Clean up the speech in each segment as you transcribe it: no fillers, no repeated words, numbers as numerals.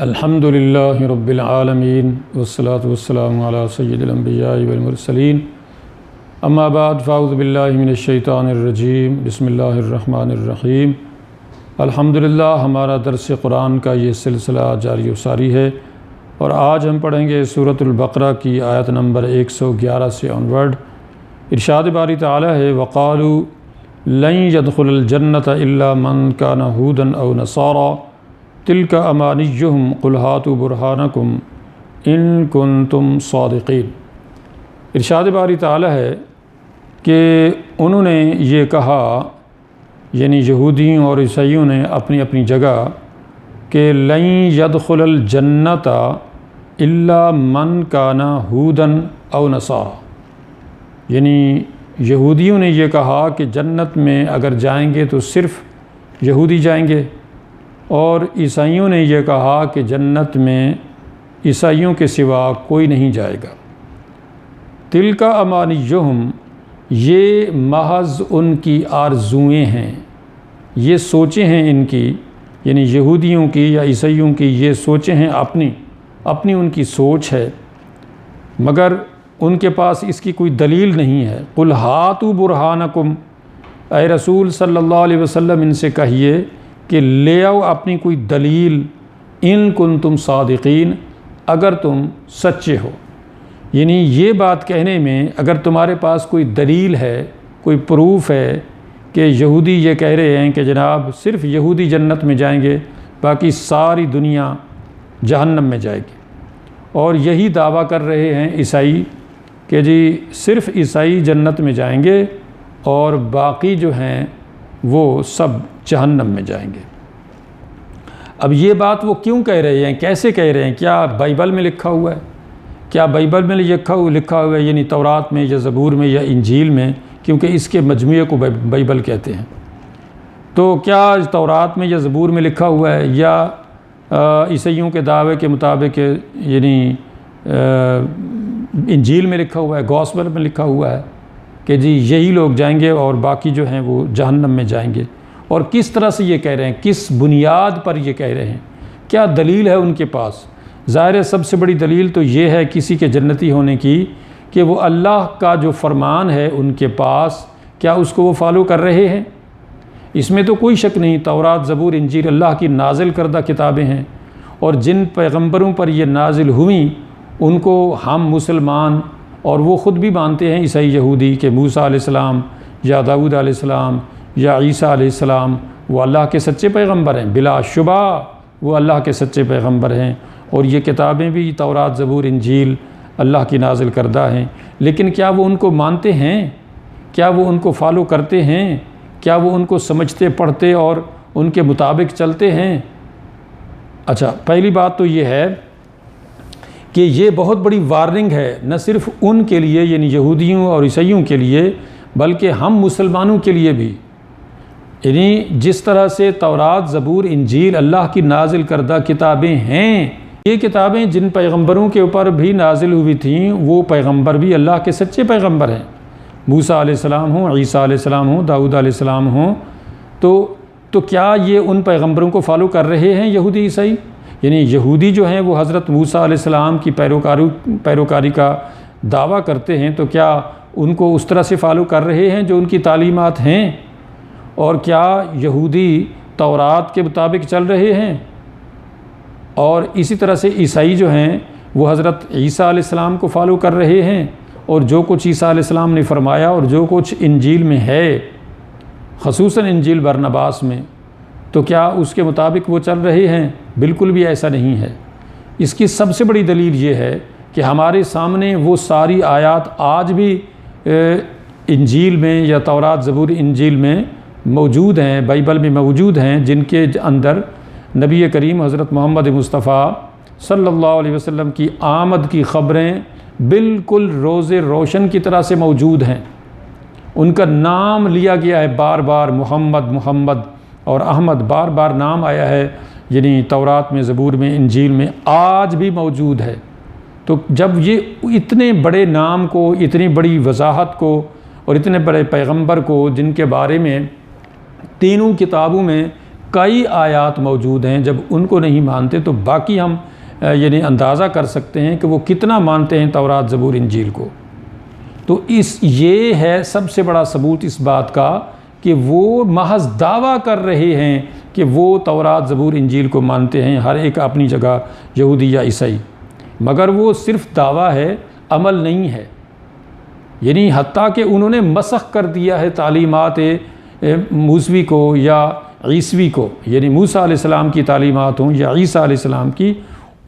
الحمدللہ رب العالمین والصلاة والسلام علی سید الانبیاء والمرسلین اما بعد فاعوذ باللہ من الشیطان الرجیم بسم اللہ الرحمن الرحیم۔ الحمدللہ ہمارا درس قرآن کا یہ سلسلہ جاری و ساری ہے اور آج ہم پڑھیں گے سورۃ البقرہ کی آیت نمبر 111 سے آنورڈ۔ ارشاد باری تعالی ہے وَقَالُوا لَن يَدْخُلَ الْجَنَّةَ إِلَّا مَنْ كَانَ هُودًا أَوْ نَصَارَىٰ تِلْكَ أَمَانِيُّهُمْ قُلْ هَاتُوا بُرْهَانَكُمْ إِن كُنتُمْ صَادِقِينَ۔ ارشاد باری تعالی ہے کہ انہوں نے یہ کہا، یعنی یہودیوں اور عیسائیوں نے اپنی اپنی جگہ، کہ لَن يَدْخُلَ الْجَنَّةَ إِلَّا مَنْ كَانَ هُودًا أَوْ نَصَارَىٰ، یعنی یہودیوں نے یہ کہا کہ جنت میں اگر جائیں گے تو صرف یہودی جائیں گے، اور عیسائیوں نے یہ کہا کہ جنت میں عیسائیوں کے سوا کوئی نہیں جائے گا۔ تِلْكَ أَمَانِيُّهُمْ، یہ محض ان کی آرزوئیں ہیں، یہ سوچیں ہیں ان کی، یعنی یہودیوں کی یا عیسائیوں کی یہ سوچیں ہیں، اپنی ان کی سوچ ہے، مگر ان کے پاس اس کی کوئی دلیل نہیں ہے۔ قُلْ هَاتُوا بُرْهَانَكُمْ، اے رسول صلی اللہ علیہ وسلم ان سے کہیے کہ لے آؤ اپنی کوئی دلیل، ان کنتم صادقین، اگر تم سچے ہو۔ یعنی یہ بات کہنے میں اگر تمہارے پاس کوئی دلیل ہے، کوئی پروف ہے کہ یہودی یہ کہہ رہے ہیں کہ جناب صرف یہودی جنت میں جائیں گے، باقی ساری دنیا جہنم میں جائے گی، اور یہی دعویٰ کر رہے ہیں عیسائی کہ جی صرف عیسائی جنت میں جائیں گے اور باقی جو ہیں وہ سب جہنم میں جائیں گے۔ اب یہ بات وہ کیوں کہہ رہے ہیں، کیسے کہہ رہے ہیں؟ کیا بائبل میں لکھا ہوا ہے؟ کیا بائبل میں لکھا ہوا ہے، یعنی تورات میں یا زبور میں یا انجیل میں، کیونکہ اس کے مجموعے کو بائبل کہتے ہیں۔ تو کیا تورات میں یا زبور میں لکھا ہوا ہے، یا عیسائیوں کے دعوے کے مطابق یعنی انجیل میں لکھا ہوا ہے، گوسپل میں لکھا ہوا ہے کہ جی یہی لوگ جائیں گے اور باقی جو ہیں وہ جہنم میں جائیں گے؟ اور کس طرح سے یہ کہہ رہے ہیں، کس بنیاد پر یہ کہہ رہے ہیں، کیا دلیل ہے ان کے پاس؟ ظاہر ہے سب سے بڑی دلیل تو یہ ہے کسی کے جنتی ہونے کی کہ وہ اللہ کا جو فرمان ہے ان کے پاس، کیا اس کو وہ فالو کر رہے ہیں؟ اس میں تو کوئی شک نہیں، تورات، زبور، انجیل اللہ کی نازل کردہ کتابیں ہیں، اور جن پیغمبروں پر یہ نازل ہوئیں ان کو ہم مسلمان اور وہ خود بھی مانتے ہیں عیسائی یہودی کہ موسیٰ علیہ السلام یا داؤد علیہ السلام یا عیسیٰ علیہ السلام وہ اللہ کے سچے پیغمبر ہیں، بلا شبہ وہ اللہ کے سچے پیغمبر ہیں، اور یہ کتابیں بھی تورات، زبور، انجیل اللہ کی نازل کردہ ہیں۔ لیکن کیا وہ ان کو مانتے ہیں؟ کیا وہ ان کو فالو کرتے ہیں؟ کیا وہ ان کو سمجھتے، پڑھتے اور ان کے مطابق چلتے ہیں؟ اچھا، پہلی بات تو یہ ہے کہ یہ بہت بڑی وارننگ ہے، نہ صرف ان کے لیے یعنی یہودیوں اور عیسائیوں کے لیے، بلکہ ہم مسلمانوں کے لیے بھی۔ یعنی جس طرح سے تورات، زبور، انجیل اللہ کی نازل کردہ کتابیں ہیں، یہ کتابیں جن پیغمبروں کے اوپر بھی نازل ہوئی تھیں وہ پیغمبر بھی اللہ کے سچے پیغمبر ہیں، موسیٰ علیہ السلام ہوں، عیسیٰ علیہ السلام ہوں، داؤد علیہ السلام ہوں، تو کیا یہ ان پیغمبروں کو فالو کر رہے ہیں یہودی عیسائی؟ یعنی یہودی جو ہیں وہ حضرت موسیٰ علیہ السلام کی پیروکاری کا دعویٰ کرتے ہیں، تو کیا ان کو اس طرح سے فالو کر رہے ہیں جو ان کی تعلیمات ہیں؟ اور کیا یہودی تورات کے مطابق چل رہے ہیں؟ اور اسی طرح سے عیسائی جو ہیں وہ حضرت عیسیٰ علیہ السلام کو فالو کر رہے ہیں، اور جو کچھ عیسیٰ علیہ السلام نے فرمایا اور جو کچھ انجیل میں ہے، خصوصاً انجیل برنباس میں، تو کیا اس کے مطابق وہ چل رہے ہیں؟ بالکل بھی ایسا نہیں ہے۔ اس کی سب سے بڑی دلیل یہ ہے کہ ہمارے سامنے وہ ساری آیات آج بھی انجیل میں یا تورات، زبور، انجیل میں موجود ہیں، بائبل میں موجود ہیں، جن کے اندر نبی کریم حضرت محمد مصطفیٰ صلی اللہ علیہ وسلم کی آمد کی خبریں بالکل روز روشن کی طرح سے موجود ہیں۔ ان کا نام لیا گیا ہے بار بار، محمد اور احمد بار بار نام آیا ہے، یعنی تورات میں، زبور میں، انجیل میں آج بھی موجود ہے۔ تو جب یہ اتنے بڑے نام کو، اتنی بڑی وضاحت کو اور اتنے بڑے پیغمبر کو، جن کے بارے میں تینوں کتابوں میں کئی آیات موجود ہیں، جب ان کو نہیں مانتے تو باقی ہم یعنی اندازہ کر سکتے ہیں کہ وہ کتنا مانتے ہیں تورات زبور انجیل کو۔ تو یہ ہے سب سے بڑا ثبوت اس بات کا کہ وہ محض دعویٰ کر رہے ہیں کہ وہ تورات زبور انجیل کو مانتے ہیں، ہر ایک اپنی جگہ، یہودی یا عیسائی، مگر وہ صرف دعویٰ ہے، عمل نہیں ہے۔ یعنی حتیٰ کہ انہوں نے مسخ کر دیا ہے تعلیمات موسوی کو یا عیسوی کو، یعنی موسیٰ علیہ السلام کی تعلیمات ہوں یا عیسیٰ علیہ السلام کی،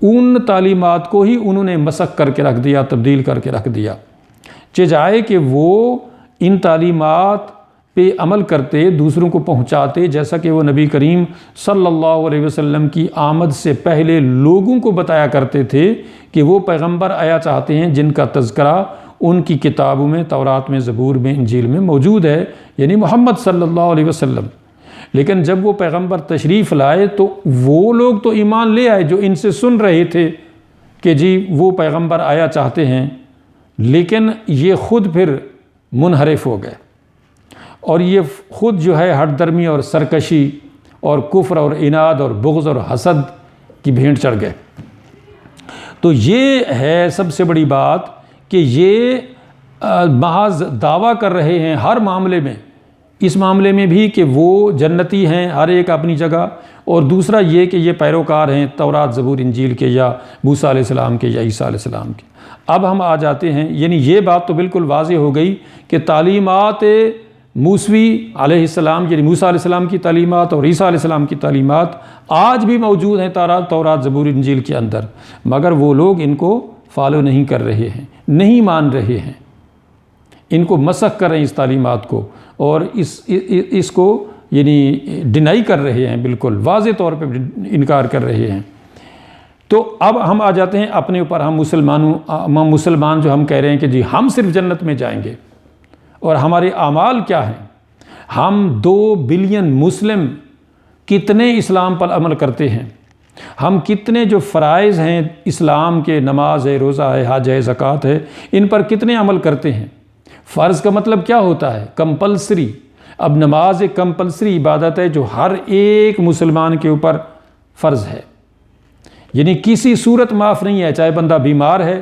ان تعلیمات کو ہی انہوں نے مسخ کر کے رکھ دیا، تبدیل کر کے رکھ دیا، چاہے کہ وہ ان تعلیمات پہ عمل کرتے، دوسروں کو پہنچاتے، جیسا کہ وہ نبی کریم صلی اللہ علیہ وسلم کی آمد سے پہلے لوگوں کو بتایا کرتے تھے کہ وہ پیغمبر آیا چاہتے ہیں جن کا تذکرہ ان کی کتابوں میں، تورات میں، زبور میں، انجیل میں موجود ہے، یعنی محمد صلی اللہ علیہ وسلم۔ لیکن جب وہ پیغمبر تشریف لائے تو وہ لوگ تو ایمان لے آئے جو ان سے سن رہے تھے کہ جی وہ پیغمبر آیا چاہتے ہیں، لیکن یہ خود پھر منحرف ہو گئے، اور یہ خود جو ہے ہٹ درمی اور سرکشی اور کفر اور عناد اور بغض اور حسد کی بھینٹ چڑھ گئے۔ تو یہ ہے سب سے بڑی بات کہ یہ محض دعویٰ کر رہے ہیں ہر معاملے میں، اس معاملے میں بھی کہ وہ جنتی ہیں ہر ایک اپنی جگہ، اور دوسرا یہ کہ یہ پیروکار ہیں تورات زبور انجیل کے یا موسیٰ علیہ السلام کے یا عیسیٰ علیہ السلام کے۔ اب ہم آ جاتے ہیں، یعنی یہ بات تو بالکل واضح ہو گئی کہ تعلیمات موسوی علیہ السلام، یعنی موسیٰ علیہ السلام کی تعلیمات اور عیسیٰ علیہ السلام کی تعلیمات آج بھی موجود ہیں تورات زبور انجیل کے اندر، مگر وہ لوگ ان کو فالو نہیں کر رہے ہیں، نہیں مان رہے ہیں، ان کو مسخ کر رہے ہیں اس تعلیمات کو، اور اس کو یعنی ڈینائی کر رہے ہیں، بالکل واضح طور پہ انکار کر رہے ہیں۔ تو اب ہم آ جاتے ہیں اپنے اوپر، ہم مسلمان جو ہم کہہ رہے ہیں کہ جی ہم صرف جنت میں جائیں گے، اور ہمارے اعمال کیا ہیں؟ ہم 2 بلین مسلم کتنے اسلام پر عمل کرتے ہیں؟ ہم کتنے جو فرائض ہیں اسلام کے، نماز ہے، روزہ ہے، حج ہے، زکوٰۃ ہے، ان پر کتنے عمل کرتے ہیں؟ فرض کا مطلب کیا ہوتا ہے؟ کمپلسری۔ اب نماز ایک کمپلسری عبادت ہے جو ہر ایک مسلمان کے اوپر فرض ہے، یعنی کسی صورت معاف نہیں ہے، چاہے بندہ بیمار ہے،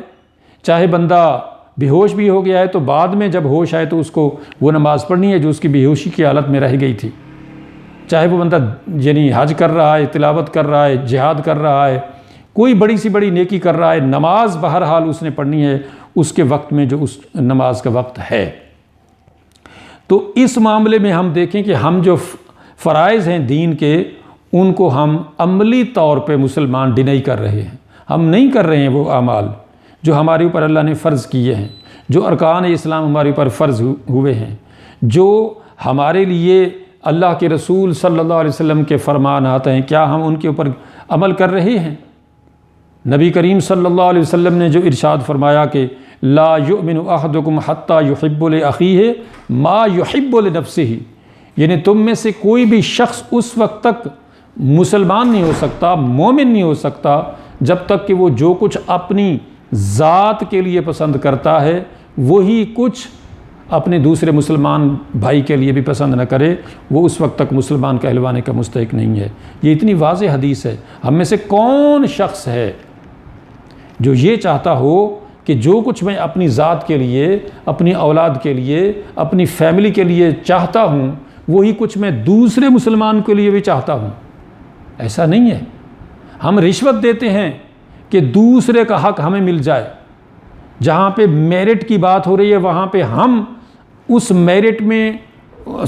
چاہے بندہ بے ہوش بھی ہو گیا ہے تو بعد میں جب ہوش آئے تو اس کو وہ نماز پڑھنی ہے جو اس کی بے ہوشی کی حالت میں رہ گئی تھی، چاہے وہ بندہ یعنی حج کر رہا ہے، تلاوت کر رہا ہے، جہاد کر رہا ہے، کوئی بڑی سی بڑی نیکی کر رہا ہے، نماز بہرحال اس نے پڑھنی ہے اس کے وقت میں جو اس نماز کا وقت ہے۔ تو اس معاملے میں ہم دیکھیں کہ ہم جو فرائض ہیں دین کے، ان کو ہم عملی طور پہ مسلمان ڈینائی کر رہے ہیں، ہم نہیں کر رہے ہیں وہ اعمال جو ہمارے اوپر اللہ نے فرض کیے ہیں، جو ارکان اسلام ہمارے اوپر فرض ہوئے ہیں، جو ہمارے لیے اللہ کے رسول صلی اللہ علیہ وسلم کے فرمان آتے ہیں، کیا ہم ان کے اوپر عمل کر رہے ہیں؟ نبی کریم صلی اللہ علیہ وسلم نے جو ارشاد فرمایا کہ لا یؤمن احدکم حتی یحب لأخیہ ما یحب لنفسہ، یعنی تم میں سے کوئی بھی شخص اس وقت تک مسلمان نہیں ہو سکتا، مومن نہیں ہو سکتا، جب تک کہ وہ جو کچھ اپنی ذات کے لیے پسند کرتا ہے وہی کچھ اپنے دوسرے مسلمان بھائی کے لیے بھی پسند نہ کرے، وہ اس وقت تک مسلمان کہلوانے کا مستحق نہیں ہے۔ یہ اتنی واضح حدیث ہے۔ ہم میں سے کون شخص ہے جو یہ چاہتا ہو کہ جو کچھ میں اپنی ذات کے لیے، اپنی اولاد کے لیے، اپنی فیملی کے لیے چاہتا ہوں وہی کچھ میں دوسرے مسلمان کے لیے بھی چاہتا ہوں؟ ایسا نہیں ہے۔ ہم رشوت دیتے ہیں کہ دوسرے کا حق ہمیں مل جائے، جہاں پہ میرٹ کی بات ہو رہی ہے وہاں پہ ہم اس میرٹ میں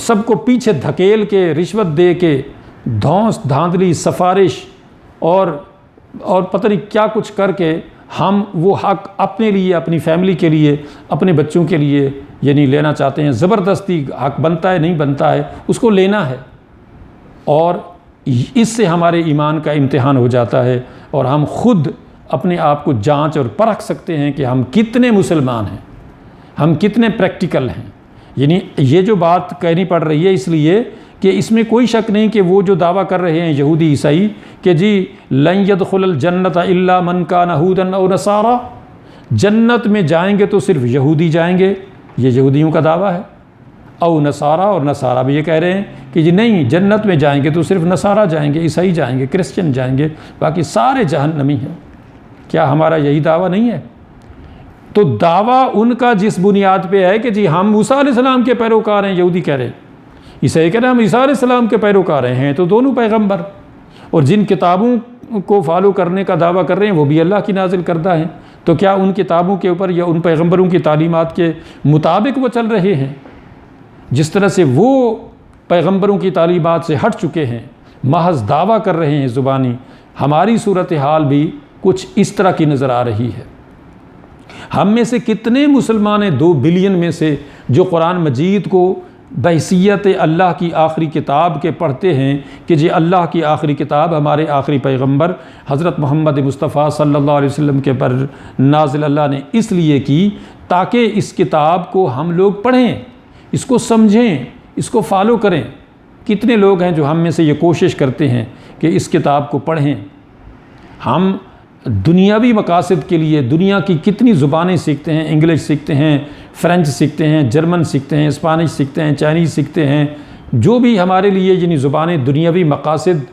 سب کو پیچھے دھکیل کے، رشوت دے کے، دھونس دھاندلی، سفارش اور پتہ نہیں کیا کچھ کر کے ہم وہ حق اپنے لیے، اپنی فیملی کے لیے، اپنے بچوں کے لیے یعنی لینا چاہتے ہیں۔ زبردستی حق بنتا ہے، نہیں بنتا ہے، اس کو لینا ہے، اور اس سے ہمارے ایمان کا امتحان ہو جاتا ہے، اور ہم خود اپنے آپ کو جانچ اور پرکھ سکتے ہیں کہ ہم کتنے مسلمان ہیں، ہم کتنے پریکٹیکل ہیں۔ یعنی یہ جو بات کہنی پڑ رہی ہے اس لیے کہ اس میں کوئی شک نہیں کہ وہ جو دعویٰ کر رہے ہیں یہودی عیسائی کہ جی لن يدخل الجنت الا من کان ہودا او نصارا، جنت میں جائیں گے تو صرف یہودی جائیں گے، یہ یہودیوں کا دعویٰ ہے۔ او نصارہ، اور نصارہ بھی یہ کہہ رہے ہیں کہ جی نہیں، جنت میں جائیں گے تو صرف نصارہ جائیں گے، عیسائی جائیں گے، کرسچن جائیں گے، باقی سارے جہنمی ہیں۔ کیا ہمارا یہی دعویٰ نہیں ہے؟ تو دعویٰ ان کا جس بنیاد پہ ہے کہ جی ہم موسیٰ علیہ السلام کے پیروکار ہیں، یہودی کہہ رہے ہیں، عیسائی کہہ رہے ہیں ہم عیسیٰ علیہ السلام کے پیروکار ہیں، تو دونوں پیغمبر، اور جن کتابوں کو فالو کرنے کا دعویٰ کر رہے ہیں وہ بھی اللہ کی نازل کردہ ہیں، تو کیا ان کتابوں کے اوپر یا ان پیغمبروں کی تعلیمات کے مطابق وہ چل رہے ہیں؟ جس طرح سے وہ پیغمبروں کی تعلیمات سے ہٹ چکے ہیں، محض دعویٰ کر رہے ہیں زبانی، ہماری صورتحال بھی کچھ اس طرح کی نظر آ رہی ہے۔ ہم میں سے کتنے مسلمان ہیں 2 بلین میں سے جو قرآن مجید کو بحیثیت اللہ کی آخری کتاب کے پڑھتے ہیں کہ جی اللہ کی آخری کتاب ہمارے آخری پیغمبر حضرت محمد مصطفیٰ صلی اللہ علیہ وسلم کے پر نازل اللہ نے اس لیے کی تاکہ اس کتاب کو ہم لوگ پڑھیں، اس کو سمجھیں، اس کو فالو کریں۔ کتنے لوگ ہیں جو ہم میں سے یہ کوشش کرتے ہیں کہ اس کتاب کو پڑھیں؟ ہم دنیاوی مقاصد کے لیے دنیا کی کتنی زبانیں سیکھتے ہیں، انگلش سیکھتے ہیں، فرینچ سیکھتے ہیں، جرمن سیکھتے ہیں، اسپانش سیکھتے ہیں، چائنیز سیکھتے ہیں، جو بھی ہمارے لیے یعنی زبانیں دنیاوی مقاصد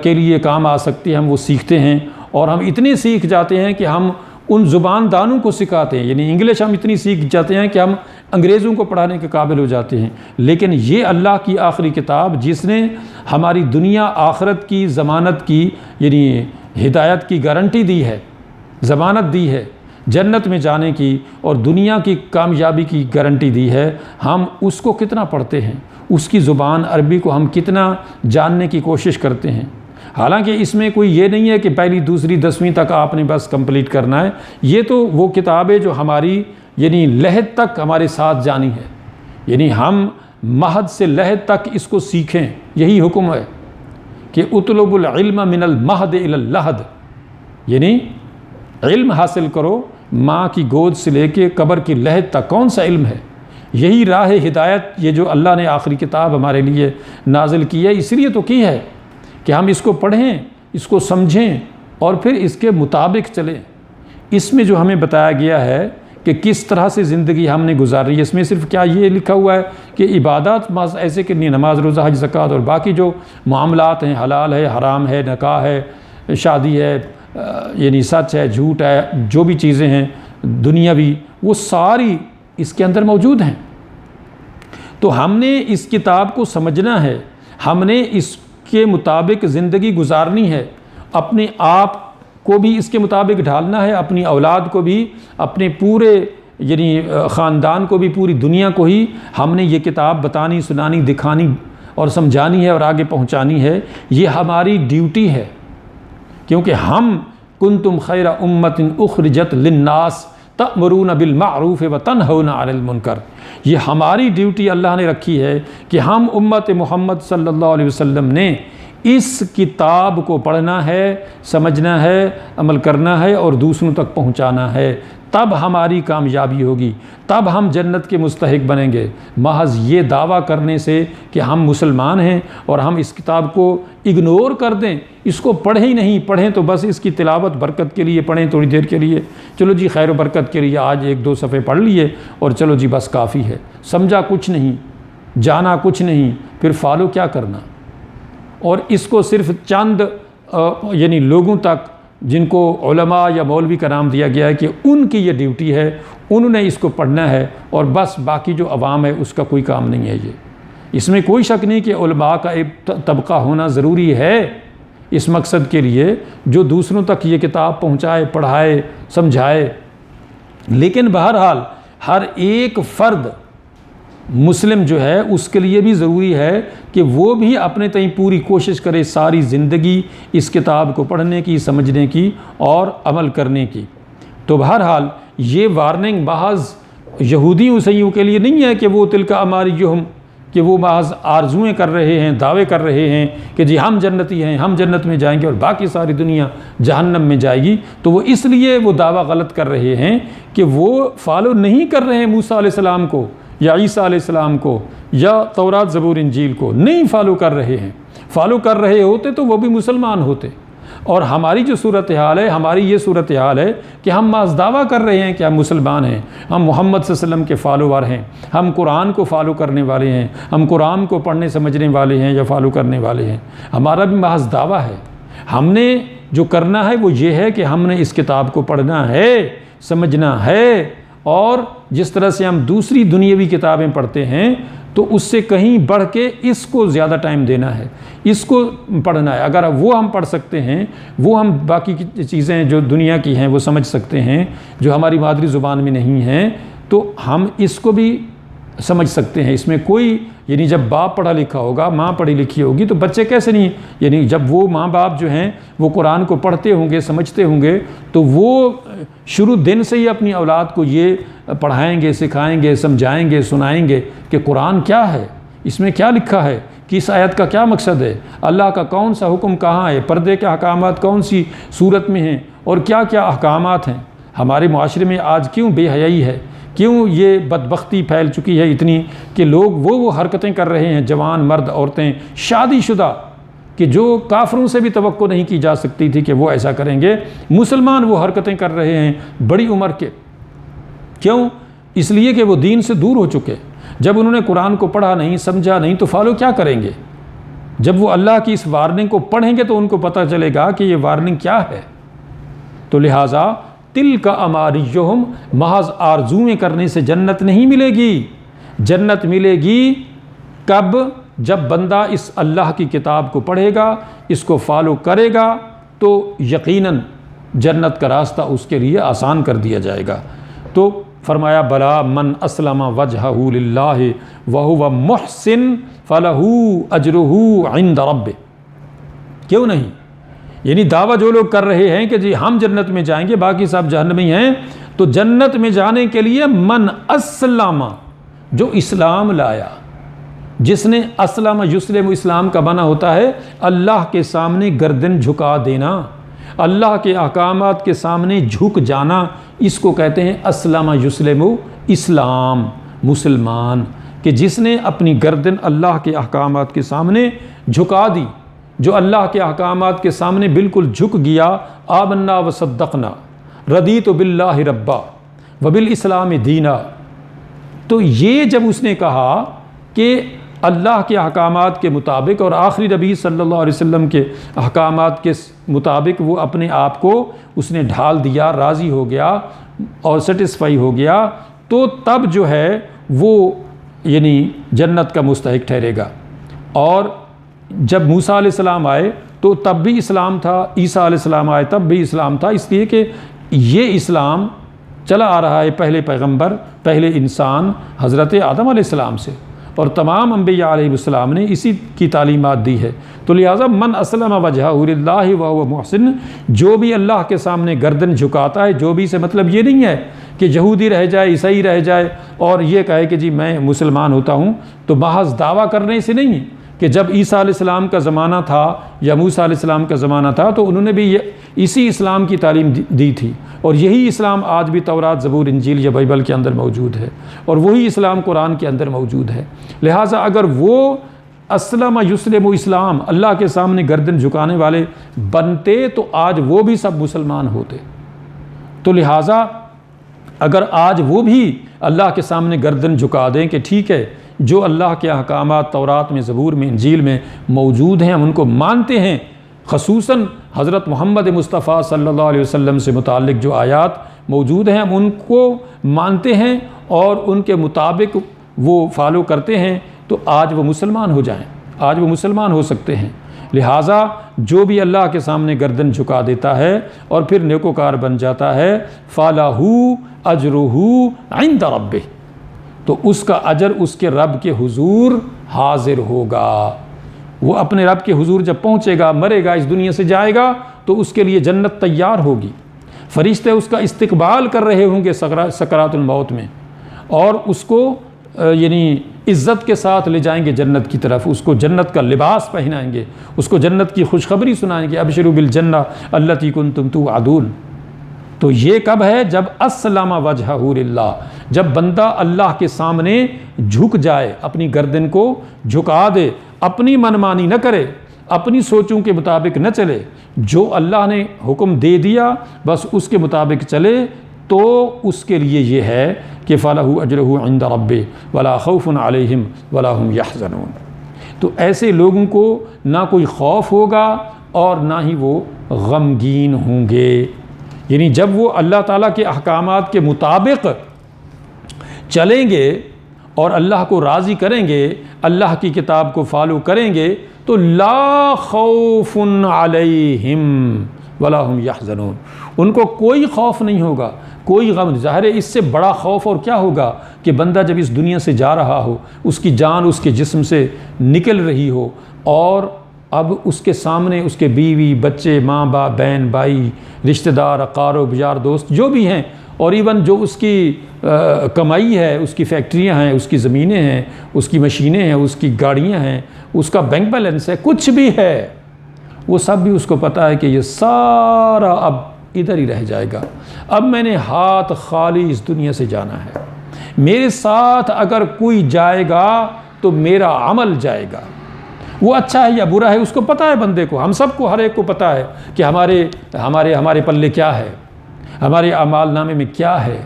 کے لیے کام آ سکتی ہیں ہم وہ سیکھتے ہیں، اور ہم اتنے سیکھ جاتے ہیں کہ ہم ان زبان دانوں کو سکھاتے ہیں، یعنی انگلش ہم اتنی سیکھ جاتے ہیں کہ ہم انگریزوں کو پڑھانے کے قابل ہو جاتے ہیں۔ لیکن یہ اللہ کی آخری کتاب جس نے ہماری دنیا آخرت کی ضمانت کی یعنی ہدایت کی گارنٹی دی ہے، ضمانت دی ہے، جنت میں جانے کی اور دنیا کی کامیابی کی گارنٹی دی ہے، ہم اس کو کتنا پڑھتے ہیں، اس کی زبان عربی کو ہم کتنا جاننے کی کوشش کرتے ہیں؟ حالانکہ اس میں کوئی یہ نہیں ہے کہ پہلی دوسری 10ویں تک آپ نے بس کمپلیٹ کرنا ہے، یہ تو وہ کتاب ہے جو ہماری یعنی لحد تک ہمارے ساتھ جانی ہے، یعنی ہم مہد سے لحد تک اس کو سیکھیں، یہی حکم ہے کہ اطلب العلم من المہد الی اللحد، یعنی علم حاصل کرو ماں کی گود سے لے کے قبر کی لحد تک۔ کون سا علم ہے؟ یہی راہ ہدایت، یہ جو اللہ نے آخری کتاب ہمارے لیے نازل کی ہے، اس لیے تو کی ہے کہ ہم اس کو پڑھیں، اس کو سمجھیں اور پھر اس کے مطابق چلیں۔ اس میں جو ہمیں بتایا گیا ہے کہ کس طرح سے زندگی ہم نے گزاری ہے، اس میں صرف کیا یہ لکھا ہوا ہے کہ عبادات ایسے کہ نماز روزہ حج زکوٰۃ اور باقی جو معاملات ہیں، حلال ہے، حرام ہے، نکاح ہے، شادی ہے، یعنی سچ ہے، جھوٹ ہے، جو بھی چیزیں ہیں دنیاوی، وہ ساری اس کے اندر موجود ہیں۔ تو ہم نے اس کتاب کو سمجھنا ہے، ہم نے اس کے مطابق زندگی گزارنی ہے، اپنے آپ کو بھی اس کے مطابق ڈھالنا ہے، اپنی اولاد کو بھی، اپنے پورے یعنی خاندان کو بھی، پوری دنیا کو ہی ہم نے یہ کتاب بتانی، سنانی، دکھانی اور سمجھانی ہے اور آگے پہنچانی ہے۔ یہ ہماری ڈیوٹی ہے، کیونکہ ہم کنتم خیر امت اخرجت للناس تأمرون بالمعروف وتنہون عن المنکر، یہ ہماری ڈیوٹی اللہ نے رکھی ہے کہ ہم امت محمد صلی اللہ علیہ وسلم نے اس کتاب کو پڑھنا ہے، سمجھنا ہے، عمل کرنا ہے اور دوسروں تک پہنچانا ہے، تب ہماری کامیابی ہوگی، تب ہم جنت کے مستحق بنیں گے۔ محض یہ دعویٰ کرنے سے کہ ہم مسلمان ہیں اور ہم اس کتاب کو اگنور کر دیں، اس کو پڑھیں ہی نہیں، پڑھیں تو بس اس کی تلاوت برکت کے لیے پڑھیں تھوڑی دیر کے لیے، چلو جی خیر و برکت کے لیے آج 1-2 صفحے پڑھ لیے اور چلو جی بس کافی ہے، سمجھا کچھ نہیں، جانا کچھ نہیں، پھر فالو کیا کرنا؟ اور اس کو صرف چند یعنی لوگوں تک جن کو علماء یا مولوی کا نام دیا گیا ہے کہ ان کی یہ ڈیوٹی ہے، انہوں نے اس کو پڑھنا ہے، اور بس باقی جو عوام ہے اس کا کوئی کام نہیں ہے۔ یہ اس میں کوئی شک نہیں کہ علماء کا ایک طبقہ ہونا ضروری ہے اس مقصد کے لیے جو دوسروں تک یہ کتاب پہنچائے، پڑھائے، سمجھائے، لیکن بہرحال ہر ایک فرد مسلم جو ہے اس کے لیے بھی ضروری ہے کہ وہ بھی اپنے تئیں پوری کوشش کرے ساری زندگی اس کتاب کو پڑھنے کی، سمجھنے کی اور عمل کرنے کی۔ تو بہرحال یہ وارننگ محض یہودی عیسائیوں کے لیے نہیں ہے کہ وہ تلک امانیہم، کہ وہ محض آرزویں کر رہے ہیں، دعوے کر رہے ہیں کہ جی ہم جنتی ہیں، ہم جنت میں جائیں گے اور باقی ساری دنیا جہنم میں جائے گی، تو وہ اس لیے وہ دعویٰ غلط کر رہے ہیں کہ وہ فالو نہیں کر رہے ہیں موسیٰ علیہ السلام کو یا عیسیٰ علیہ السلام کو یا تورات زبور انجیل کو، نہیں فالو کر رہے ہیں۔ فالو کر رہے ہوتے تو وہ بھی مسلمان ہوتے، اور ہماری جو صورتحال ہے، ہماری یہ صورتحال ہے کہ ہم محض دعویٰ کر رہے ہیں کہ ہم مسلمان ہیں، ہم محمد صلی اللہ علیہ وسلم کے فالوور ہیں، ہم قرآن کو فالو کرنے والے ہیں، ہم قرآن کو پڑھنے سمجھنے والے ہیں یا فالو کرنے والے ہیں، ہمارا بھی محض دعویٰ ہے۔ ہم نے جو کرنا ہے وہ یہ ہے کہ ہم نے اس کتاب کو پڑھنا ہے، سمجھنا ہے، اور جس طرح سے ہم دوسری دنیاوی کتابیں پڑھتے ہیں تو اس سے کہیں بڑھ کے اس کو زیادہ ٹائم دینا ہے، اس کو پڑھنا ہے۔ اگر وہ ہم پڑھ سکتے ہیں، وہ ہم باقی کی چیزیں جو دنیا کی ہیں وہ سمجھ سکتے ہیں، جو ہماری مادری زبان میں نہیں ہیں، تو ہم اس کو بھی سمجھ سکتے ہیں۔ اس میں کوئی یعنی جب باپ پڑھا لکھا ہوگا، ماں پڑھی لکھی ہوگی، تو بچے کیسے نہیں، یعنی جب وہ ماں باپ جو ہیں وہ قرآن کو پڑھتے ہوں گے، سمجھتے ہوں گے، تو وہ شروع دن سے ہی اپنی اولاد کو یہ پڑھائیں گے، سکھائیں گے، سمجھائیں گے، سنائیں گے کہ قرآن کیا ہے، اس میں کیا لکھا ہے، کہ اس آیت کا کیا مقصد ہے، اللہ کا کون سا حکم کہاں ہے، پردے کے احکامات کون سی صورت میں ہیں، اور کیا کیا احکامات ہیں۔ ہمارے معاشرے میں آج کیوں بے حیائی ہے، کیوں یہ بدبختی پھیل چکی ہے اتنی کہ لوگ وہ حرکتیں کر رہے ہیں، جوان مرد عورتیں شادی شدہ، کہ جو کافروں سے بھی توقع نہیں کی جا سکتی تھی کہ وہ ایسا کریں گے، مسلمان وہ حرکتیں کر رہے ہیں بڑی عمر کے۔ کیوں؟ اس لیے کہ وہ دین سے دور ہو چکے۔ جب انہوں نے قرآن کو پڑھا نہیں، سمجھا نہیں، تو فالو کیا کریں گے؟ جب وہ اللہ کی اس وارننگ کو پڑھیں گے تو ان کو پتہ چلے گا کہ یہ وارننگ کیا ہے۔ تو لہٰذا تلک امانیہم، محض آرزویں کرنے سے جنت نہیں ملے گی۔ جنت ملے گی کب؟ جب بندہ اس اللہ کی کتاب کو پڑھے گا، اس کو فالو کرے گا، تو یقیناً جنت کا راستہ اس کے لیے آسان کر دیا جائے گا۔ تو فرمایا بلا من اسلم وجہہ للہ وہو محسن فلہ اجرہ عند ربہ۔ کیوں نہیں؟ یعنی دعویٰ جو لوگ کر رہے ہیں کہ جی ہم جنت میں جائیں گے، باقی سب جہنمی ہیں، تو جنت میں جانے کے لیے من اسلم، جو اسلام لایا، جس نے اسلم یسلم، اسلام کا معنی ہوتا ہے اللہ کے سامنے گردن جھکا دینا، اللہ کے احکامات کے سامنے جھک جانا، اس کو کہتے ہیں اسلم یسلم، اسلام، مسلمان، کہ جس نے اپنی گردن اللہ کے احکامات کے سامنے جھکا دی، جو اللہ کے احکامات کے سامنے بالکل جھک گیا۔ آمنا وصدقنا رضیت باللہ ربا وبالاسلام دینا۔ تو یہ جب اس نے کہا کہ اللہ کے احکامات کے مطابق اور آخری نبی صلی اللہ علیہ وسلم کے احکامات کے مطابق وہ اپنے آپ کو اس نے ڈھال دیا، راضی ہو گیا اور سیٹسفائی ہو گیا، تو تب جو ہے وہ یعنی جنت کا مستحق ٹھہرے گا۔ اور جب موسیٰ علیہ السلام آئے تو تب بھی اسلام تھا، عیسیٰ علیہ السلام آئے تب بھی اسلام تھا، اس لیے کہ یہ اسلام چلا آ رہا ہے پہلے پیغمبر، پہلے انسان حضرت آدم علیہ السلام سے، اور تمام انبیاء علیہ السلام نے اسی کی تعلیمات دی ہے۔ تو لہٰذا من اسلم وجہہ للہ وہو محسن، جو بھی اللہ کے سامنے گردن جھکاتا ہے، جو بھی سے مطلب یہ نہیں ہے کہ یہودی رہ جائے، عیسائی رہ جائے اور یہ کہے کہ جی میں مسلمان ہوتا ہوں، تو محض دعویٰ کرنے سے نہیں ہے کہ جب عیسیٰ علیہ السلام کا زمانہ تھا یا موسیٰ علیہ السلام کا زمانہ تھا تو انہوں نے بھی اسی اسلام کی تعلیم دی تھی، اور یہی اسلام آج بھی تورات، زبور، انجیل یا بائبل کے اندر موجود ہے، اور وہی اسلام قرآن کے اندر موجود ہے۔ لہٰذا اگر وہ اسلم یسلم اسلام اللہ کے سامنے گردن جھکانے والے بنتے تو آج وہ بھی سب مسلمان ہوتے۔ تو لہٰذا اگر آج وہ بھی اللہ کے سامنے گردن جھکا دیں کہ ٹھیک ہے، جو اللہ کے احکامات تورات میں، زبور میں، انجیل میں موجود ہیں ہم ان کو مانتے ہیں، خصوصاً حضرت محمد مصطفیٰ صلی اللہ علیہ وسلم سے متعلق جو آیات موجود ہیں ہم ان کو مانتے ہیں اور ان کے مطابق وہ فالو کرتے ہیں، تو آج وہ مسلمان ہو جائیں، آج وہ مسلمان ہو سکتے ہیں۔ لہٰذا جو بھی اللہ کے سامنے گردن جھکا دیتا ہے اور پھر نیکوکار بن جاتا ہے، فَلَهُ أَجْرُهُ عِندَ رَبِّهِ، تو اس کا اجر اس کے رب کے حضور حاضر ہوگا۔ وہ اپنے رب کے حضور جب پہنچے گا، مرے گا، اس دنیا سے جائے گا، تو اس کے لیے جنت تیار ہوگی، فرشتے اس کا استقبال کر رہے ہوں گے سکرات الموت میں، اور اس کو یعنی عزت کے ساتھ لے جائیں گے جنت کی طرف، اس کو جنت کا لباس پہنائیں گے، اس کو جنت کی خوشخبری سنائیں گے، ابشروا بالجنہ التی کنتم توعدون۔ تو یہ کب ہے؟ جب اسلم وجہہ للہ، جب بندہ اللہ کے سامنے جھک جائے، اپنی گردن کو جھکا دے، اپنی منمانی نہ کرے، اپنی سوچوں کے مطابق نہ چلے، جو اللہ نے حکم دے دیا بس اس کے مطابق چلے، تو اس کے لیے یہ ہے کہ فَلَهُ أَجْرُهُ عِنْدَ رَبِّهِ وَلَا خَوْفٌ عَلَيْهِمْ وَلَا هُمْ يَحْزَنُونَ۔ تو ایسے لوگوں کو نہ کوئی خوف ہوگا اور نہ ہی وہ غمگین ہوں گے، یعنی جب وہ اللہ تعالیٰ کے احکامات کے مطابق چلیں گے اور اللہ کو راضی کریں گے، اللہ کی کتاب کو فالو کریں گے، تو لا خوف علیہم ولا ہم یحزنون، ان کو کوئی خوف نہیں ہوگا، کوئی غم۔ ظاہر ہے اس سے بڑا خوف اور کیا ہوگا کہ بندہ جب اس دنیا سے جا رہا ہو، اس کی جان اس کے جسم سے نکل رہی ہو، اور اب اس کے سامنے اس کے بیوی، بچے، ماں باپ، بہن بھائی، رشتہ دار، اقارب، یار دوست جو بھی ہیں، اور ایون جو اس کی کمائی ہے، اس کی فیکٹریاں ہیں، اس کی زمینیں ہیں، اس کی مشینیں ہیں، اس کی گاڑیاں ہیں، اس کا بینک بیلنس ہے، کچھ بھی ہے، وہ سب بھی اس کو پتہ ہے کہ یہ سارا اب ادھر ہی رہ جائے گا۔ اب میں نے ہاتھ خالی اس دنیا سے جانا ہے، میرے ساتھ اگر کوئی جائے گا تو میرا عمل جائے گا، وہ اچھا ہے یا برا ہے اس کو پتہ ہے، بندے کو، ہم سب کو، ہر ایک کو پتہ ہے کہ ہمارے پلے کیا ہے، ہمارے اعمال نامے میں کیا ہے،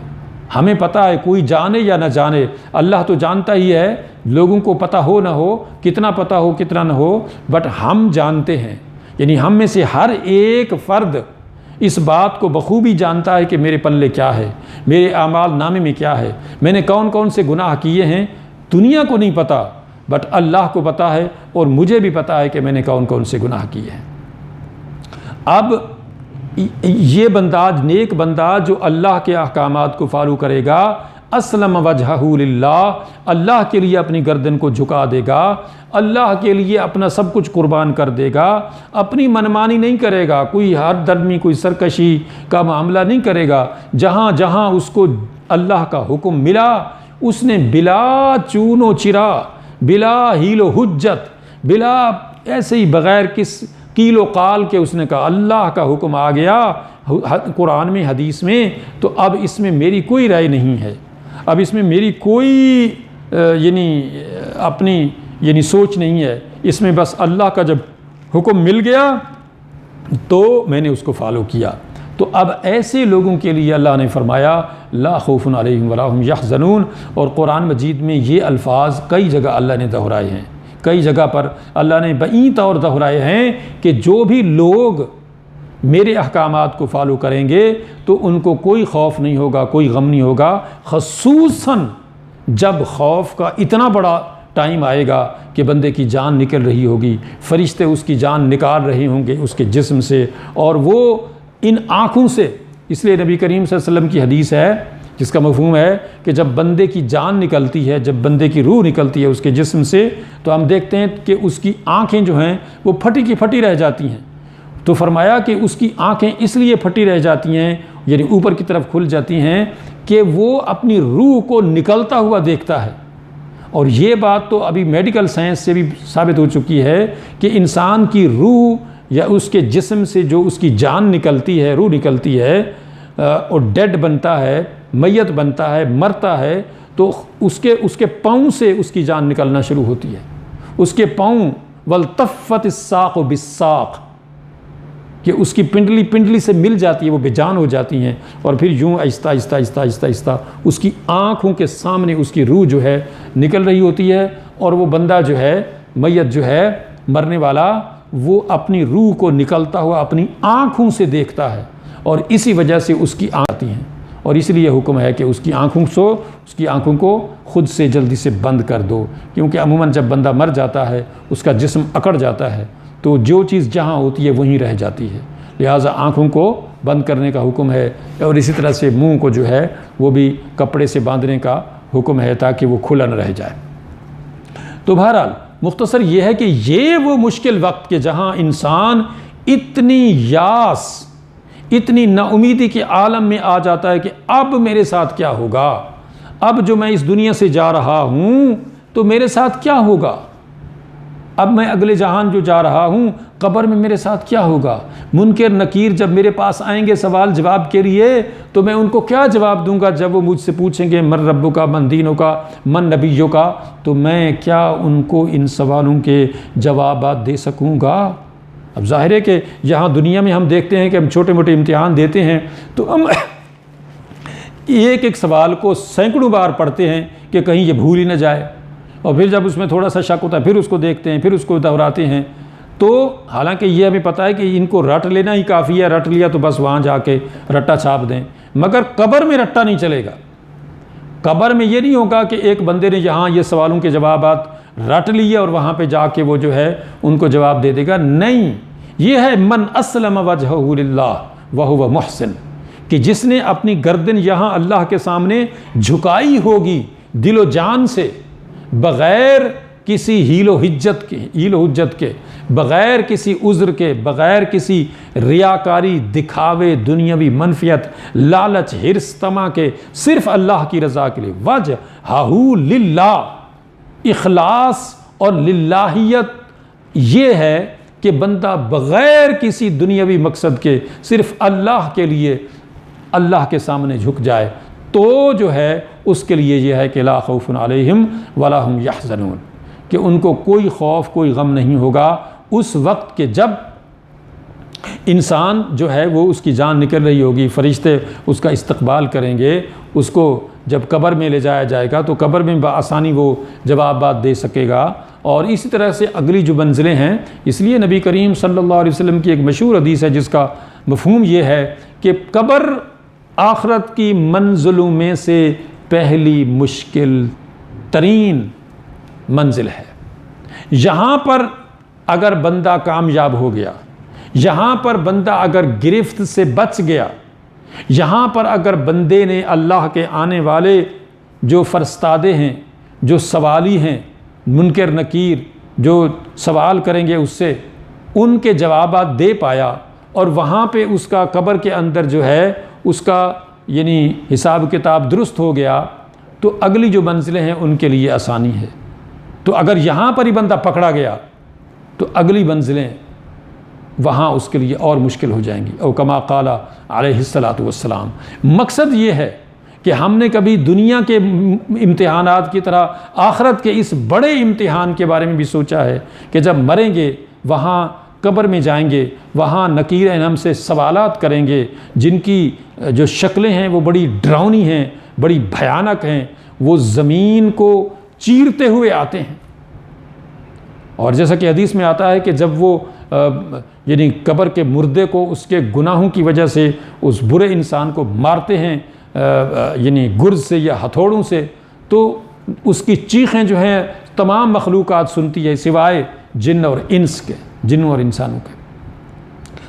ہمیں پتہ ہے، کوئی جانے یا نہ جانے، اللہ تو جانتا ہی ہے، لوگوں کو پتہ ہو نہ ہو، کتنا پتہ ہو کتنا نہ ہو، بٹ ہم جانتے ہیں، یعنی ہم میں سے ہر ایک فرد اس بات کو بخوبی جانتا ہے کہ میرے پلے کیا ہے، میرے اعمال نامے میں کیا ہے، میں نے کون کون سے گناہ کیے ہیں، دنیا کو نہیں پتہ بٹ اللہ کو پتہ ہے، اور مجھے بھی پتہ ہے کہ میں نے کون کون سے گناہ کیے ہیں۔ اب یہ بندہ، نیک بندہ جو اللہ کے احکامات کو فالو کرے گا، اسلم وجہہ للہ، اللہ کے لیے اپنی گردن کو جھکا دے گا، اللہ کے لیے اپنا سب کچھ قربان کر دے گا، اپنی منمانی نہیں کرے گا، کوئی ہر درمی، کوئی سرکشی کا معاملہ نہیں کرے گا، جہاں جہاں اس کو اللہ کا حکم ملا اس نے بلا چون و چرا، بلا ہیل و حجت، بلا ایسے ہی بغیر کس کیل و قال کے اس نے کہا اللہ کا حکم آ گیا قرآن میں، حدیث میں، تو اب اس میں میری کوئی رائے نہیں ہے، اب اس میں میری کوئی اپنی سوچ نہیں ہے، اس میں بس اللہ کا جب حکم مل گیا تو میں نے اس کو فالو کیا۔ تو اب ایسے لوگوں کے لیے اللہ نے فرمایا لا خوف علیہم ولا ہم یحزنون، اور قرآن مجید میں یہ الفاظ کئی جگہ اللہ نے دہرائے ہیں، کئی جگہ پر اللہ نے بئی طور دہرائے ہیں کہ جو بھی لوگ میرے احکامات کو فالو کریں گے تو ان کو کوئی خوف نہیں ہوگا، کوئی غم نہیں ہوگا، خصوصاً جب خوف کا اتنا بڑا ٹائم آئے گا کہ بندے کی جان نکل رہی ہوگی، فرشتے اس کی جان نکال رہے ہوں گے اس کے جسم سے، اور وہ ان آنکھوں سے، اس لیے نبی کریم صلی اللہ علیہ وسلم کی حدیث ہے جس کا مفہوم ہے کہ جب بندے کی جان نکلتی ہے، جب بندے کی روح نکلتی ہے اس کے جسم سے، تو ہم دیکھتے ہیں کہ اس کی آنکھیں جو ہیں وہ پھٹی کی پھٹی رہ جاتی ہیں۔ تو فرمایا کہ اس کی آنکھیں اس لیے پھٹی رہ جاتی ہیں، یعنی اوپر کی طرف کھل جاتی ہیں، کہ وہ اپنی روح کو نکلتا ہوا دیکھتا ہے۔ اور یہ بات تو ابھی میڈیکل سائنس سے بھی ثابت ہو چکی ہے کہ انسان کی روح یا اس کے جسم سے جو اس کی جان نکلتی ہے، روح نکلتی ہے، اور ڈیڈ بنتا ہے، میت بنتا ہے، مرتا ہے، تو اس کے پاؤں سے اس کی جان نکلنا شروع ہوتی ہے، اس کے پاؤں والتفت الساق بالساق، کہ اس کی پنڈلی سے مل جاتی ہے، وہ بے جان ہو جاتی ہیں، اور پھر یوں آہستہ آہستہ آہستہ آہستہ آہستہ اس کی آنکھوں کے سامنے اس کی روح جو ہے نکل رہی ہوتی ہے، اور وہ بندہ جو ہے، میت جو ہے، مرنے والا، وہ اپنی روح کو نکلتا ہوا اپنی آنکھوں سے دیکھتا ہے، اور اسی وجہ سے اس کی آنکھیں آتی ہیں، اور اس لیے حکم ہے کہ اس کی آنکھوں کو خود سے جلدی سے بند کر دو، کیونکہ عموماً جب بندہ مر جاتا ہے اس کا جسم اکڑ جاتا ہے، تو جو چیز جہاں ہوتی ہے وہیں رہ جاتی ہے، لہٰذا آنکھوں کو بند کرنے کا حکم ہے، اور اسی طرح سے منہ کو جو ہے وہ بھی کپڑے سے باندھنے کا حکم ہے تاکہ وہ کھلا نہ رہ جائے۔ تو بہرحال مختصر یہ ہے کہ یہ وہ مشکل وقت کہ جہاں انسان اتنی یاس، اتنی نا امیدی کے عالم میں آ جاتا ہے کہ اب میرے ساتھ کیا ہوگا، اب جو میں اس دنیا سے جا رہا ہوں تو میرے ساتھ کیا ہوگا، اب میں اگلے جہان جو جا رہا ہوں قبر میں میرے ساتھ کیا ہوگا؟ منکر نکیر جب میرے پاس آئیں گے سوال جواب کے لیے تو میں ان کو کیا جواب دوں گا؟ جب وہ مجھ سے پوچھیں گے من ربوں کا، من دینوں کا، من نبیوں کا، تو میں کیا ان کو ان سوالوں کے جوابات دے سکوں گا؟ اب ظاہر ہے کہ یہاں دنیا میں ہم دیکھتے ہیں کہ ہم چھوٹے موٹے امتحان دیتے ہیں تو ہم ایک ایک سوال کو سینکڑوں بار پڑھتے ہیں کہ کہیں یہ بھول ہی نہ جائے، اور پھر جب اس میں تھوڑا سا شک ہوتا ہے پھر اس کو دیکھتے ہیں، پھر اس کو دہراتے ہیں۔ تو حالانکہ یہ ہمیں پتہ ہے کہ ان کو رٹ لینا ہی کافی ہے، رٹ لیا تو بس وہاں جا کے رٹا چھاپ دیں، مگر قبر میں رٹا نہیں چلے گا۔ قبر میں یہ نہیں ہوگا کہ ایک بندے نے یہاں یہ سوالوں کے جوابات رٹ لیے اور وہاں پہ جا کے وہ جو ہے ان کو جواب دے دے گا، نہیں، یہ ہے من اسلم وجہہ للہ وہو محسن، کہ جس نے اپنی گردن یہاں اللہ کے سامنے جھکائی ہوگی دل و جان سے، بغیر کسی ہیل و حجت کے، بغیر کسی عذر کے، بغیر کسی ریاکاری، دکھاوے، دنیاوی منفیت، لالچ، حرص، طمع کے، صرف اللہ کی رضا کے لیے، وجہہ للہ، اخلاص اور للہیت یہ ہے کہ بندہ بغیر کسی دنیاوی مقصد کے صرف اللہ کے لیے اللہ کے سامنے جھک جائے، تو جو ہے اس کے لیے یہ ہے کہ لا خوف علیہم ولا ہم یحزنون، کہ ان کو کوئی خوف کوئی غم نہیں ہوگا اس وقت کہ جب انسان جو ہے وہ اس کی جان نکل رہی ہوگی، فرشتے اس کا استقبال کریں گے، اس کو جب قبر میں لے جایا جائے گا تو قبر میں بآسانی وہ جوابات دے سکے گا۔ اور اسی طرح سے اگلی جو منزلیں ہیں، اس لیے نبی کریم صلی اللہ علیہ وسلم کی ایک مشہور حدیث ہے جس کا مفہوم یہ ہے کہ قبر آخرت کی منزلوں میں سے پہلی مشکل ترین منزل ہے۔ یہاں پر اگر بندہ کامیاب ہو گیا، یہاں پر بندہ اگر گرفت سے بچ گیا، یہاں پر اگر بندے نے اللہ کے آنے والے جو فرستادے ہیں، جو سوالی ہیں، منکر نکیر جو سوال کریں گے اس سے، ان کے جوابات دے پایا، اور وہاں پہ اس کا قبر کے اندر جو ہے اس کا یعنی حساب کتاب درست ہو گیا، تو اگلی جو منزلیں ہیں ان کے لیے آسانی ہے۔ تو اگر یہاں پر ہی بندہ پکڑا گیا تو اگلی منزلیں وہاں اس کے لیے اور مشکل ہو جائیں گی۔ او کما قال علیہ الصلاۃ والسلام، مقصد یہ ہے کہ ہم نے کبھی دنیا کے امتحانات کی طرح آخرت کے اس بڑے امتحان کے بارے میں بھی سوچا ہے کہ جب مریں گے وہاں قبر میں جائیں گے، وہاں نکیر ہم سے سوالات کریں گے جن کی جو شکلیں ہیں وہ بڑی ڈراؤنی ہیں، بڑی بھیانک ہیں، وہ زمین کو چیرتے ہوئے آتے ہیں۔ اور جیسا کہ حدیث میں آتا ہے کہ جب وہ یعنی قبر کے مردے کو اس کے گناہوں کی وجہ سے اس برے انسان کو مارتے ہیں یعنی گرز سے یا ہتھوڑوں سے، تو اس کی چیخیں جو ہیں تمام مخلوقات سنتی ہے سوائے جن اور انس کے، جنوں اور انسانوں کے،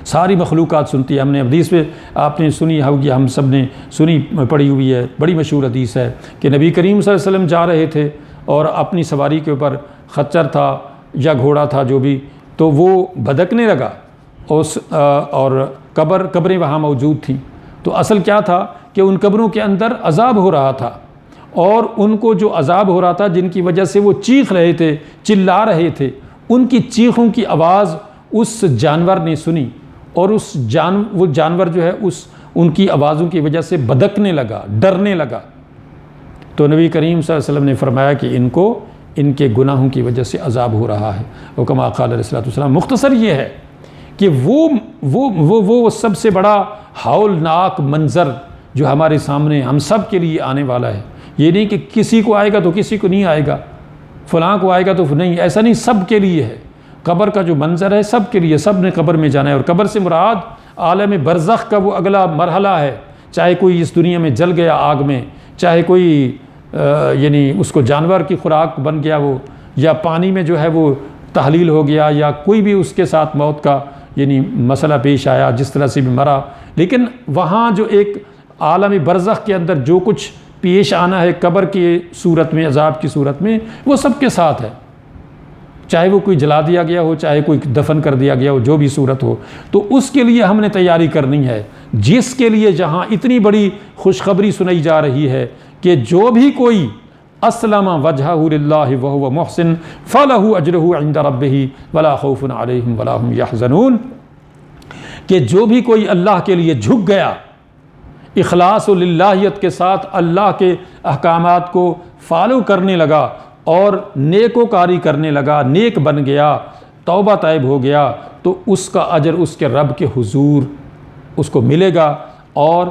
ساری مخلوقات سنتی ہے۔ ہم نے حدیث میں آپ نے سنی ہوگی، ہم سب نے سنی پڑھی ہوئی ہے، بڑی مشہور حدیث ہے کہ نبی کریم صلی اللہ علیہ وسلم جا رہے تھے اور اپنی سواری کے اوپر خچر تھا یا گھوڑا تھا جو بھی، تو وہ بھدکنے لگا اور قبریں وہاں موجود تھیں۔ تو اصل کیا تھا کہ ان قبروں کے اندر عذاب ہو رہا تھا، اور ان کو جو عذاب ہو رہا تھا جن کی وجہ سے وہ چیخ رہے تھے، چلا رہے تھے، ان کی چیخوں کی آواز اس جانور نے سنی، اور وہ جانور جو ہے ان کی آوازوں کی وجہ سے بھدکنے لگا، ڈرنے لگا۔ تو نبی کریم صلی اللہ علیہ وسلم نے فرمایا کہ ان کو ان کے گناہوں کی وجہ سے عذاب ہو رہا ہے۔ اور کما قال علیہ السلام، مختصر یہ ہے کہ وہ سب سے بڑا ہولناک منظر جو ہمارے سامنے ہم سب کے لیے آنے والا ہے، یہ نہیں کہ کسی کو آئے گا تو کسی کو نہیں آئے گا، فلاں کو آئے گا تو نہیں، ایسا نہیں، سب کے لیے ہے۔ قبر کا جو منظر ہے سب کے لیے، سب نے قبر میں جانا ہے، اور قبر سے مراد عالم برزخ کا وہ اگلا مرحلہ ہے، چاہے کوئی اس دنیا میں جل گیا آگ میں، چاہے کوئی یعنی اس کو جانور کی خوراک بن گیا وہ، یا پانی میں جو ہے وہ تحلیل ہو گیا، یا کوئی بھی اس کے ساتھ موت کا یعنی مسئلہ پیش آیا، جس طرح سے بھی مرا، لیکن وہاں جو ایک عالم برزخ کے اندر جو کچھ پیش آنا ہے قبر کی صورت میں، عذاب کی صورت میں، وہ سب کے ساتھ ہے، چاہے وہ کوئی جلا دیا گیا ہو، چاہے کوئی دفن کر دیا گیا ہو، جو بھی صورت ہو، تو اس کے لیے ہم نے تیاری کرنی ہے، جس کے لیے جہاں اتنی بڑی خوشخبری سنائی جا رہی ہے کہ جو بھی کوئی اسلم وجہہ للہ وہو محسن فلہ اجرہ عند ربہ ولا خوف علیہم ولا ہم یحزنون، کہ جو بھی کوئی اللہ کے لیے جھک گیا، اخلاص و للہیت کے ساتھ اللہ کے احکامات کو فالو کرنے لگا اور نیکوکاری کرنے لگا، نیک بن گیا، توبہ طیب ہو گیا، تو اس کا اجر اس کے رب کے حضور اس کو ملے گا، اور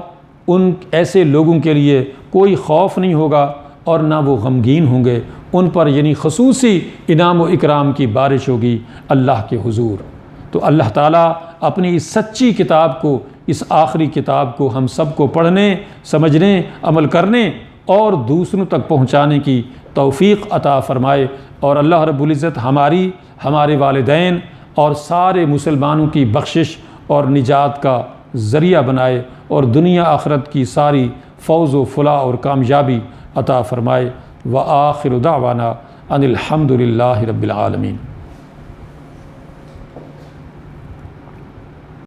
ان ایسے لوگوں کے لیے کوئی خوف نہیں ہوگا اور نہ وہ غمگین ہوں گے، ان پر یعنی خصوصی انعام و اکرام کی بارش ہوگی اللہ کے حضور۔ تو اللہ تعالیٰ اپنی اس سچی کتاب کو، اس آخری کتاب کو ہم سب کو پڑھنے، سمجھنے، عمل کرنے اور دوسروں تک پہنچانے کی توفیق عطا فرمائے، اور اللہ رب العزت ہمارے والدین اور سارے مسلمانوں کی بخشش اور نجات کا ذریعہ بنائے، اور دنیا آخرت کی ساری فوز و فلاح اور کامیابی عطا فرمائے۔ وآخر دعوانا ان الحمد للہ رب العالمین۔